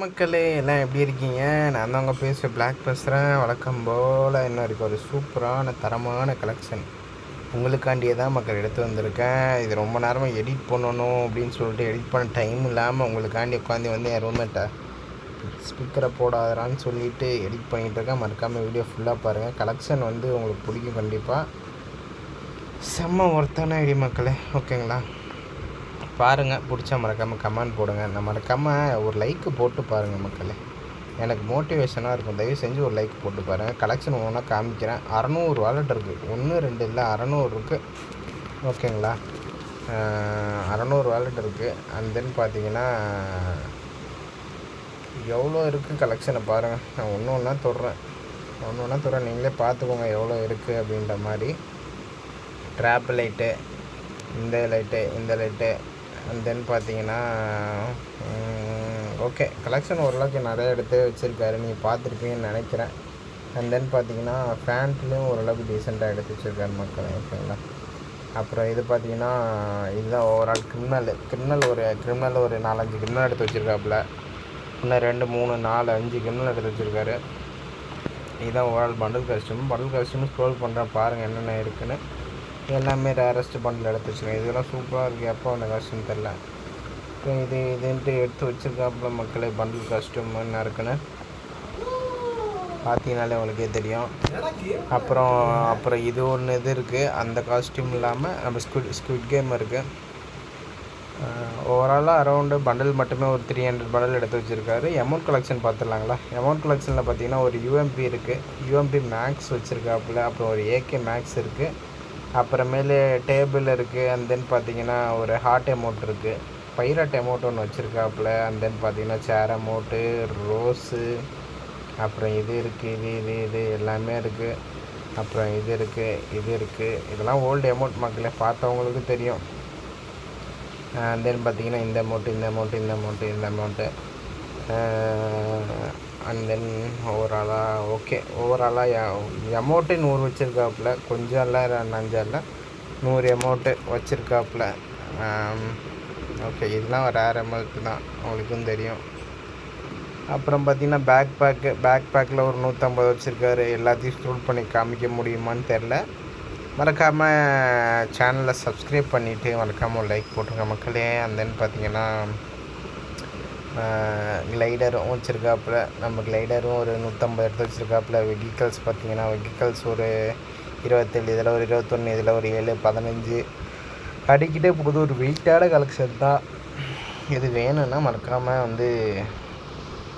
மக்களே எல்லாம் எப்படி இருக்கீங்க? நான் தான் உங்கள் பேசுகிற பிளாக் பேசுகிறேன். வழக்கம் போல் இன்னும் இருக்குது ஒரு சூப்பரான தரமான கலெக்ஷன் உங்களுக்காண்டியே தான் மக்கள் எடுத்து வந்திருக்கேன். இது ரொம்ப நேரமாக எடிட் பண்ணணும் அப்படின்னு சொல்லிட்டு எடிட் பண்ண டைம் இல்லாமல் உங்களுக்காண்டி உட்காந்து வந்து என் ரூம்மேட்டை ஸ்பீக்கரை போடாதான்னு சொல்லிவிட்டு எடிட் பண்ணிகிட்டு இருக்கேன். மறக்காமல் வீடியோ ஃபுல்லாக பாருங்கள். கலெக்ஷன் வந்து உங்களுக்கு பிடிக்கும் கண்டிப்பாக. செம்ம ஒர்த்தான ஐடி மக்களே, ஓகேங்களா? பாருங்கள், பிடிச்சா மறக்காமல் கமெண்ட் போடுங்க. நான் மறக்காமல் ஒரு லைக்கு போட்டு பாருங்கள் மக்களே, எனக்கு மோட்டிவேஷனாக இருக்கும். தயவு செஞ்சு ஒரு லைக் போட்டு பாருங்கள். கலெக்ஷன் ஒன்றா காமிக்கிறேன். 600 வாலெட் இருக்குது, 1 2 இல்லை 600 இருக்குது, ஓகேங்களா? 600 வாலெட் இருக்குது. அண்ட் தென் பார்த்தீங்கன்னா எவ்வளோ இருக்குது கலெக்ஷனை பாருங்கள். நான் ஒன்று ஒன்றா தொடுறேன், நீங்களே பார்த்துக்கோங்க எவ்வளோ இருக்குது அப்படின்ற மாதிரி. ட்ராப் லைட்டு, இந்த லைட்டு அண்ட் தென் பார்த்தீங்கன்னா ஓகே, கலெக்ஷன் ஓரளவுக்கு நிறைய எடுத்து வச்சுருக்காரு, நீங்கள் பார்த்துருப்பீங்கன்னு நினைக்கிறேன். அண்ட் தென் பார்த்தீங்கன்னா ஃபேண்ட்லேயும் ஓரளவுக்கு டீசெண்டாக எடுத்து வச்சுருக்காரு மக்கள், ஓகேங்களா? அப்புறம் இது பார்த்தீங்கன்னா இதுதான் ஓவரால் கிரிமினல் ஒரு 4-5 கிரிமினல் எடுத்து வச்சுருக்காப்புல. இன்னும் 2 3 4 5 கிரிமினல் எடுத்து வச்சுருக்காரு. இதுதான் ஓவரால் பண்டில் காஸ்ட்யூம் ஸ்க்ரோல் பண்ணுறேன், பாருங்கள் என்னென்ன இருக்குதுன்னு. எல்லாமே ரேரஸ்ட் பண்டில் எடுத்து வச்சுருக்கேன். இதெல்லாம் சூப்பராக இருக்குது. எப்போ அந்த காஸ்ட்யூம் தெரில. இப்போ இதுன்ட்டு எடுத்து வச்சுருக்காப்புல மக்களே. பண்டில் காஸ்ட்யூம் என்ன இருக்குன்னு பார்த்தீங்கனாலே உங்களுக்கே தெரியும். அப்புறம் இது ஒன்று இருக்குது. அந்த காஸ்ட்யூம் இல்லாமல் நம்ம ஸ்குவிட் கேம் இருக்குது. ஓவராலாக அரௌண்டு பண்டில் மட்டுமே ஒரு 300 பண்டில் எடுத்து வச்சுருக்காரு. Amount collection பார்த்துடலாங்களா? அமௌண்ட் கலெக்ஷனில் பார்த்தீங்கன்னா ஒரு யூஎம்பி இருக்குது, யூஎம்பி மேக்ஸ் வச்சுருக்காப்புல. அப்புறம் ஒரு ஏகே மேக்ஸ் இருக்குது. அப்புறமேலு டேபிள் இருக்குது. அண்ட் தென் பார்த்தீங்கன்னா ஒரு ஹார்ட் அமௌண்ட் இருக்குது, பைரட் அமௌண்ட் ஒன்று வச்சுருக்காப்புல. அண்ட் தென் பார்த்தீங்கன்னா சேர் அமௌண்ட்டு, ரோஸு, அப்புறம் இது இருக்குது, இது எல்லாமே இருக்குது. அப்புறம் இது இருக்குது. இதெல்லாம் ஓல்டு அமௌண்ட் மக்களே, பார்த்தவங்களுக்கு தெரியும். அண்ட் தென் பார்த்தீங்கன்னா இந்த அமௌண்ட்டு அண்ட் தென் ஓவராலாக அமௌண்ட்டு 100 வச்சுருக்காப்புல. கொஞ்சம் இல்லை 5 இல்லை 100 அமௌண்ட்டு வச்சுருக்காப்புல. ஓகே, இதெல்லாம் ஒரு ரேர் அமௌண்ட்டு தான், அவங்களுக்கும் தெரியும். அப்புறம் பார்த்திங்கன்னா பேக் பேக்கில் ஒரு 150 வச்சுருக்காரு. எல்லாத்தையும் ஸ்க்ரோல் பண்ணி காமிக்க முடியுமான்னு தெரில. மறக்காமல் சேனலை சப்ஸ்கிரைப் பண்ணிவிட்டு மறக்காமல் ஒரு லைக் போட்டுருங்க மக்களே. அண்ட் தென் பார்த்திங்கன்னா கிளைடரும் வச்சுருக்காப்புல. நம்ம கிளைடரும் ஒரு 150 எடுத்து வச்சுருக்காப்புல. வெஹிக்கல்ஸ் பார்த்திங்கன்னா ஒரு 27, இதில் ஒரு 21, இதில் ஒரு 7 15 அடிக்கிட்டே போகுது. ஒரு வெயிட்டான கலெக்ஷன் தான். இது வேணும்னா மறக்காமல் வந்து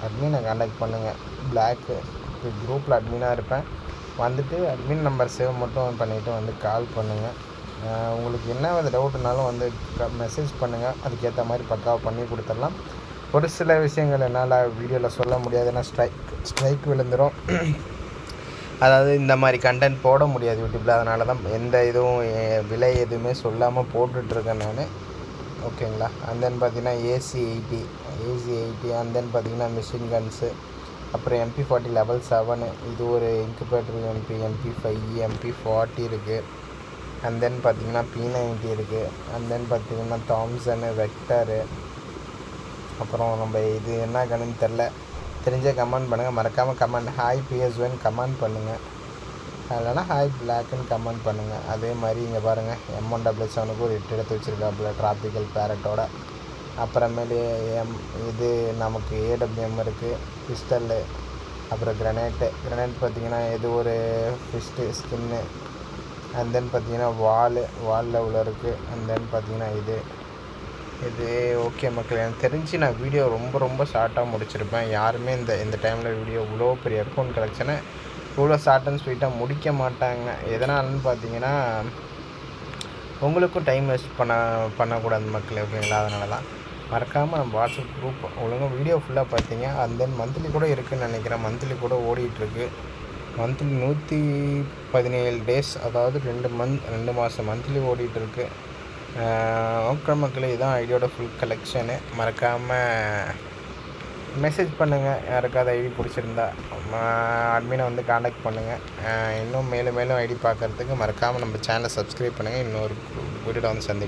அட்மினை கான்டாக்ட் பண்ணுங்கள். பிளாக்கு குரூப்பில் அட்மினாக இருப்பேன். வந்துட்டு அட்மின் நம்பர் சேவ் மட்டும் பண்ணிவிட்டு வந்து கால் பண்ணுங்கள். உங்களுக்கு என்ன டவுட்னாலும் வந்து மெசேஜ் பண்ணுங்கள். அதுக்கேற்ற மாதிரி பக்காவாக பண்ணி கொடுத்துடலாம். ஒரு சில விஷயங்கள் என்னால் வீடியோவில் சொல்ல முடியாதுன்னா ஸ்ட்ரைக் விழுந்துடும். அதாவது இந்த மாதிரி கண்டென்ட் போட முடியாது யூடியூப்பில். அதனால தான் எந்த இதுவும் விலை எதுவுமே சொல்லாமல் போட்டுட்ருக்கேன் நான், ஓகேங்களா? அண்ட் தென் பார்த்திங்கன்னா ஏசி 80 அண்ட் தென் பார்த்திங்கன்னா மிஷின் கன்ஸு. அப்புறம் MP40 லெவல் 7, இது ஒரு இன்குபேட்டர் MP5 MP40 இருக்குது. அண்ட் தென் பார்த்திங்கன்னா P90 இருக்குது. அண்ட் தென் பார்த்திங்கன்னா தாம்சனு வெக்டரு. அப்புறம் நம்ம இது என்ன கண்ணுன்னு தெரிஞ்ச கமெண்ட் பண்ணுங்கள். மறக்காமல் கமெண்ட் ஹாய் PS1 கமெண்ட் பண்ணுங்கள், இல்லைனா ஹாய் பிளாக்குன்னு கமெண்ட் பண்ணுங்கள். அதே மாதிரி இங்கே பாருங்கள், M177க்கு ஒரு 8 எடுத்து வச்சுருக்காப்புல ட்ராபிக்கல் பேரட்டோட. அப்புறமேலு இது நமக்கு AWM இருக்குது, பிஸ்டல்லு. அப்புறம் கிரனேட் பார்த்திங்கன்னா இது ஒரு ஃபிஸ்ட்டு ஸ்கின்னு. அண்ட் தென் பார்த்திங்கன்னா வாலில் உள்ள இருக்குது. அண்ட் தென் பார்த்திங்கன்னா இது ஓகே மக்கள், எனக்கு தெரிஞ்சு நான் வீடியோ ரொம்ப ஷார்ட்டாக முடிச்சிருப்பேன். யாருமே இந்த டைமில் வீடியோ இவ்வளோ பெரிய ஹெட்ஃபோன் கலெக்ஷனை இவ்வளோ ஷார்ட் அண்ட் ஸ்வீட்டாக முடிக்க மாட்டாங்க. எதனாலன்னு பார்த்தீங்கன்னா உங்களுக்கும் டைம் வேஸ்ட் பண்ணக்கூடாது மக்கள், ஓகேங்களா? அதனால தான் மறக்காமல் நம்ம வாட்ஸ்அப் குரூப் ஒழுங்காக வீடியோ ஃபுல்லாக பார்த்தீங்க. அண்ட் தென் மந்த்லி கூட இருக்குதுன்னு நினைக்கிறேன். மந்த்லி கூட ஓடிட்டுருக்கு. மந்த்லி 117 டேஸ், அதாவது 2 மாதம் மந்த்லி ஓடிட்டுருக்கு. ஓகே மக்களே, இதுதான் ஐடியோட ஃபுல் கலெக்ஷனு. மறக்காமல் மெசேஜ் பண்ணுங்கள். யாருக்காவது ஐடி பிடிச்சிருந்தா அட்மினை வந்து காண்டாக்ட் பண்ணுங்கள். இன்னும் மேலும் ஐடி பார்க்குறதுக்கு மறக்காமல் நம்ம சேனலை சப்ஸ்கிரைப் பண்ணுங்கள். இன்னொரு வீடியோவில் வந்து சந்திப்போம்.